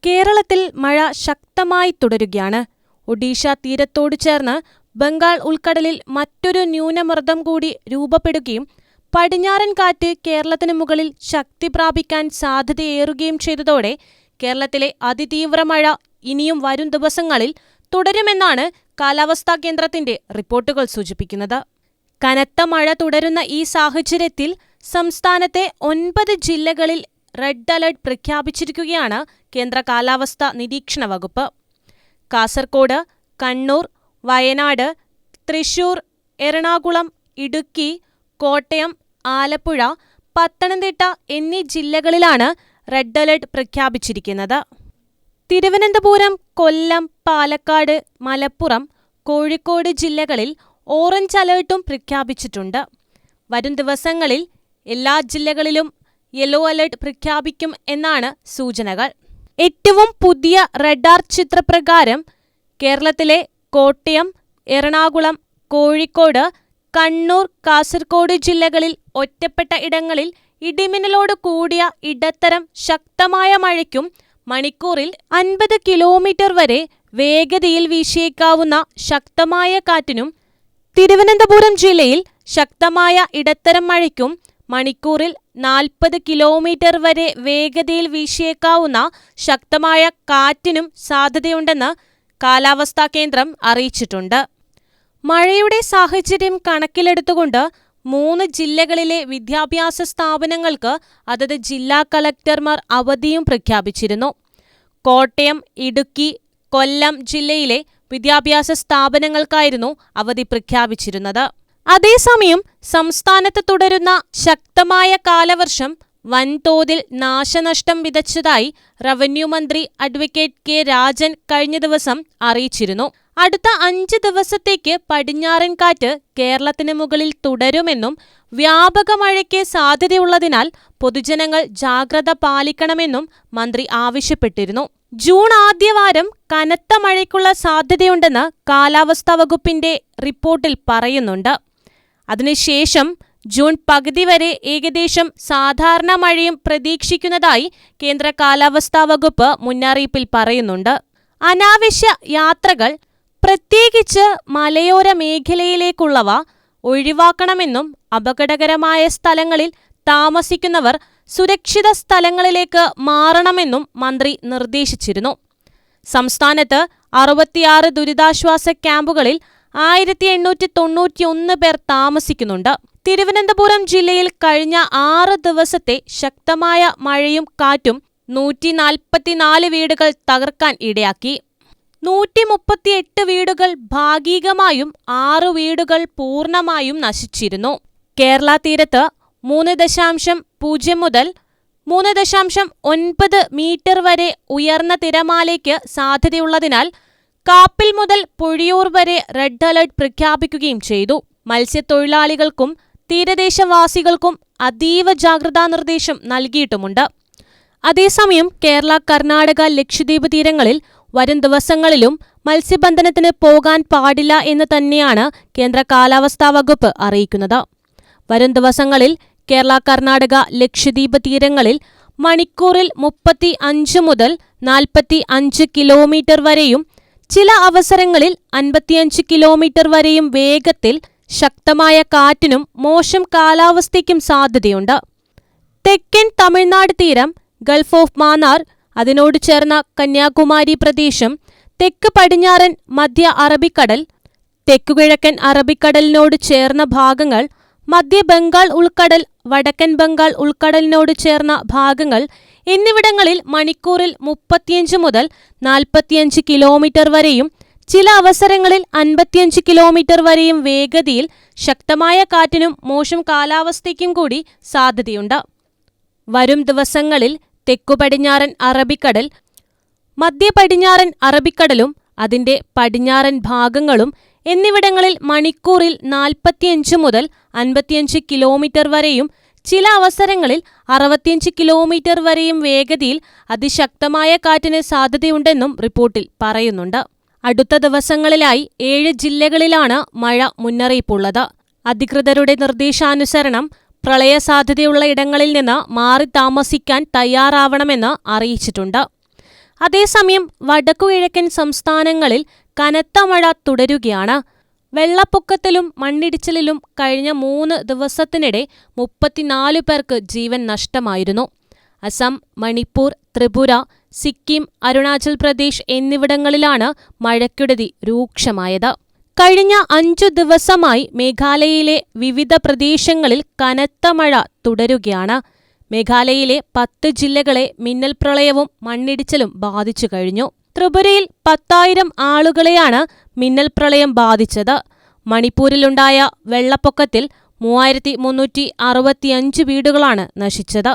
കേരളത്തിൽ മഴ ശക്തമായി തുടരുകയാണ്. ഒഡീഷ തീരത്തോട് ചേർന്ന് ബംഗാൾ ഉൾക്കടലിൽ മറ്റൊരു ന്യൂനമർദ്ദം കൂടി രൂപപ്പെടുകയും പടിഞ്ഞാറൻ കാറ്റ് കേരളത്തിന് മുകളിൽ ശക്തി പ്രാപിക്കാൻ സാധ്യതയേറുകയും ചെയ്തതോടെ കേരളത്തിലെ അതിതീവ്ര മഴ ഇനിയും വരും ദിവസങ്ങളിൽ തുടരുമെന്നാണ് കാലാവസ്ഥാ കേന്ദ്രത്തിന്റെ റിപ്പോർട്ടുകൾ സൂചിപ്പിക്കുന്നത്. കനത്ത മഴ തുടരുന്ന ഈ സാഹചര്യത്തിൽ സംസ്ഥാനത്തെ 9 ജില്ലകളിൽ റെഡ് അലർട്ട് പ്രഖ്യാപിച്ചിരിക്കുകയാണ് കേന്ദ്ര കാലാവസ്ഥാ നിരീക്ഷണ വകുപ്പ്. കാസർകോട്, കണ്ണൂർ, വയനാട്, തൃശൂർ, എറണാകുളം, ഇടുക്കി, കോട്ടയം, ആലപ്പുഴ, പത്തനംതിട്ട എന്നീ ജില്ലകളിലാണ് റെഡ് അലർട്ട് പ്രഖ്യാപിച്ചിരിക്കുന്നത്. തിരുവനന്തപുരം, കൊല്ലം, പാലക്കാട്, മലപ്പുറം, കോഴിക്കോട് ജില്ലകളിൽ ഓറഞ്ച് അലർട്ടും പ്രഖ്യാപിച്ചിട്ടുണ്ട്. വരും ദിവസങ്ങളിൽ എല്ലാ ജില്ലകളിലും യെല്ലോ അലർട്ട് പ്രഖ്യാപിക്കും എന്നാണ് സൂചനകൾ. ഏറ്റവും പുതിയ റഡാർ ചിത്രപ്രകാരം കേരളത്തിലെ കോട്ടയം, എറണാകുളം, കോഴിക്കോട്, കണ്ണൂർ, കാസർകോട് ജില്ലകളിൽ ഒറ്റപ്പെട്ട ഇടങ്ങളിൽ ഇടിമിന്നലോട് കൂടിയ ഇടത്തരം ശക്തമായ മഴയ്ക്കും മണിക്കൂറിൽ 50 കിലോമീറ്റർ വരെ വേഗതയിൽ വീശിയേക്കാവുന്ന ശക്തമായ കാറ്റിനും, തിരുവനന്തപുരം ജില്ലയിൽ ശക്തമായ ഇടത്തരം മഴയ്ക്കും മണിക്കൂറിൽ 40 കിലോമീറ്റർ വരെ വേഗതയിൽ വീശിയേക്കാവുന്ന ശക്തമായ കാറ്റിനും സാധ്യതയുണ്ടെന്ന് കാലാവസ്ഥാ കേന്ദ്രം അറിയിച്ചിട്ടുണ്ട്. മഴയുടെ സാഹചര്യം കണക്കിലെടുത്തുകൊണ്ട് 3 ജില്ലകളിലെ വിദ്യാഭ്യാസ സ്ഥാപനങ്ങൾക്ക് അതത് ജില്ലാ കളക്ടർമാർ അവധിയും പ്രഖ്യാപിച്ചിരുന്നു. കോട്ടയം, ഇടുക്കി, കൊല്ലം ജില്ലയിലെ വിദ്യാഭ്യാസ സ്ഥാപനങ്ങൾക്കായിരുന്നു അവധി പ്രഖ്യാപിച്ചിരുന്നത്. അതേസമയം സംസ്ഥാനത്ത് തുടരുന്ന ശക്തമായ കാലവർഷം വൻതോതിൽ നാശനഷ്ടം വിതച്ചതായി റവന്യൂ മന്ത്രി അഡ്വക്കേറ്റ് കെ രാജൻ കഴിഞ്ഞ ദിവസം അറിയിച്ചിരുന്നു. അടുത്ത 5 ദിവസത്തേക്ക് പടിഞ്ഞാറൻ കാറ്റ് കേരളത്തിന് മുകളിൽ തുടരുമെന്നും വ്യാപക മഴയ്ക്ക് സാധ്യതയുള്ളതിനാൽ പൊതുജനങ്ങൾ ജാഗ്രത പാലിക്കണമെന്നും മന്ത്രി ആവശ്യപ്പെട്ടിരുന്നു. ജൂൺ ആദ്യവാരം കനത്ത മഴയ്ക്കുള്ള സാധ്യതയുണ്ടെന്ന് കാലാവസ്ഥാ വകുപ്പിന്റെ റിപ്പോർട്ടിൽ പറയുന്നുണ്ട്. അതിനുശേഷം ജൂൺ പകുതി വരെ ഏകദേശം സാധാരണ മഴയും പ്രതീക്ഷിക്കുന്നതായി കേന്ദ്ര കാലാവസ്ഥാ വകുപ്പ് മുന്നറിയിപ്പിൽ പറയുന്നുണ്ട്. അനാവശ്യ യാത്രകൾ, പ്രത്യേകിച്ച് മലയോര മേഖലയിലേക്കുള്ളവ ഒഴിവാക്കണമെന്നും അപകടകരമായ സ്ഥലങ്ങളിൽ താമസിക്കുന്നവർ സുരക്ഷിത സ്ഥലങ്ങളിലേക്ക് മാറണമെന്നും മന്ത്രി നിർദ്ദേശിച്ചിരുന്നു. സംസ്ഥാനത്ത് 66 ദുരിതാശ്വാസ ക്യാമ്പുകളിൽ 1891 പേർ താമസിക്കുന്നുണ്ട്. തിരുവനന്തപുരം ജില്ലയിൽ കഴിഞ്ഞ 6 ദിവസത്തെ ശക്തമായ മഴയും കാറ്റും 144 വീടുകൾ തകർക്കാൻ ഇടയാക്കി. 138 വീടുകൾ ഭാഗികമായും 6 വീടുകൾ പൂർണ്ണമായും നശിച്ചിരുന്നു. കേരള തീരത്ത് 3.0 മുതൽ 3.9 മീറ്റർ വരെ ഉയർന്ന തിരമാലയ്ക്ക് സാധ്യതയുള്ളതിനാൽ കാപ്പിൽ മുതൽ പൊഴിയൂർ വരെ റെഡ് അലർട്ട് പ്രഖ്യാപിക്കുകയും ചെയ്തു. മത്സ്യത്തൊഴിലാളികൾക്കും തീരദേശവാസികൾക്കും അതീവ ജാഗ്രതാ നിർദ്ദേശം നൽകിയിട്ടുമുണ്ട്. അതേസമയം കേരള, കർണാടക, ലക്ഷദ്വീപ് തീരങ്ങളിൽ വരും ദിവസങ്ങളിലും മത്സ്യബന്ധനത്തിന് പോകാൻ പാടില്ല എന്ന് തന്നെയാണ് കേന്ദ്ര കാലാവസ്ഥാ വകുപ്പ് അറിയിക്കുന്നത്. വരും ദിവസങ്ങളിൽ കേരള, കർണാടക, ലക്ഷദ്വീപ് തീരങ്ങളിൽ മണിക്കൂറിൽ 35 മുതൽ 45 കിലോമീറ്റർ വരെയും ചില അവസരങ്ങളിൽ 55 കിലോമീറ്റർ വരെയും വേഗത്തിൽ ശക്തമായ കാറ്റിനും മോശം കാലാവസ്ഥയ്ക്കും സാധ്യതയുണ്ട്. തെക്കൻ തമിഴ്നാട് തീരം, ഗൾഫ് ഓഫ് മാന്നാർ, അതിനോട് ചേർന്ന കന്യാകുമാരി പ്രദേശം, തെക്ക് പടിഞ്ഞാറൻ മധ്യ അറബിക്കടൽ, തെക്കുകിഴക്കൻ അറബിക്കടലിനോട് ചേർന്ന ഭാഗങ്ങൾ, മധ്യ ബംഗാൾ ഉൾക്കടൽ, വടക്കൻ ബംഗാൾ ഉൾക്കടലിനോട് ചേർന്ന ഭാഗങ്ങൾ എന്നിവിടങ്ങളിൽ മണിക്കൂറിൽ 35 മുതൽ 45 കിലോമീറ്റർ വരെയും ചില അവസരങ്ങളിൽ 55 കിലോമീറ്റർ വരെയും വേഗതയിൽ ശക്തമായ കാറ്റിനും മോശം കാലാവസ്ഥയ്ക്കും കൂടി സാധ്യതയുണ്ട്. വരും ദിവസങ്ങളിൽ തെക്കു പടിഞ്ഞാറൻ അറബിക്കടൽ, മധ്യ പടിഞ്ഞാറൻ അറബിക്കടലും അതിന്റെ പടിഞ്ഞാറൻ ഭാഗങ്ങളും എന്നിവിടങ്ങളിൽ മണിക്കൂറിൽ 45 മുതൽ 55 കിലോമീറ്റർ വരെയും ചില അവസരങ്ങളിൽ 65 കിലോമീറ്റർ വരെയും വേഗതയിൽ അതിശക്തമായ കാറ്റിന് സാധ്യതയുണ്ടെന്നും റിപ്പോർട്ടിൽ പറയുന്നുണ്ട്. അടുത്ത ദിവസങ്ങളിലായി 7 ജില്ലകളിലാണ് മഴ മുന്നറിയിപ്പുള്ളത്. അധികൃതരുടെ നിർദ്ദേശാനുസരണം പ്രളയ സാധ്യതയുള്ള ഇടങ്ങളിൽ നിന്ന് മാറി താമസിക്കാൻ തയ്യാറാവണമെന്ന് അറിയിച്ചിട്ടുണ്ട്. അതേസമയം വടക്കുകിഴക്കൻ സംസ്ഥാനങ്ങളിൽ കനത്ത മഴ തുടരുകയാണ്. വെള്ളപ്പൊക്കത്തിലും മണ്ണിടിച്ചിലിലും കഴിഞ്ഞ 3 ദിവസത്തിനിടെ 34 പേർക്ക് ജീവൻ നഷ്ടമായിരുന്നു. അസം, മണിപ്പൂർ, ത്രിപുര, സിക്കിം, അരുണാചൽ പ്രദേശ് എന്നിവിടങ്ങളിലാണ് മഴക്കെടുതി രൂക്ഷമായത്. കഴിഞ്ഞ 5 ദിവസമായി മേഘാലയയിലെ വിവിധ പ്രദേശങ്ങളിൽ കനത്ത മഴ തുടരുകയാണ്. മേഘാലയയിലെ 10 ജില്ലകളെ മിന്നൽ പ്രളയവും മണ്ണിടിച്ചിലും ബാധിച്ചു കഴിഞ്ഞു. ത്രിപുരയിൽ 10,000 ആളുകളെയാണ് മിന്നൽ പ്രളയം ബാധിച്ചത്. മണിപ്പൂരിലുണ്ടായ വെള്ളപ്പൊക്കത്തിൽ 3,365 വീടുകളാണ് നശിച്ചത്.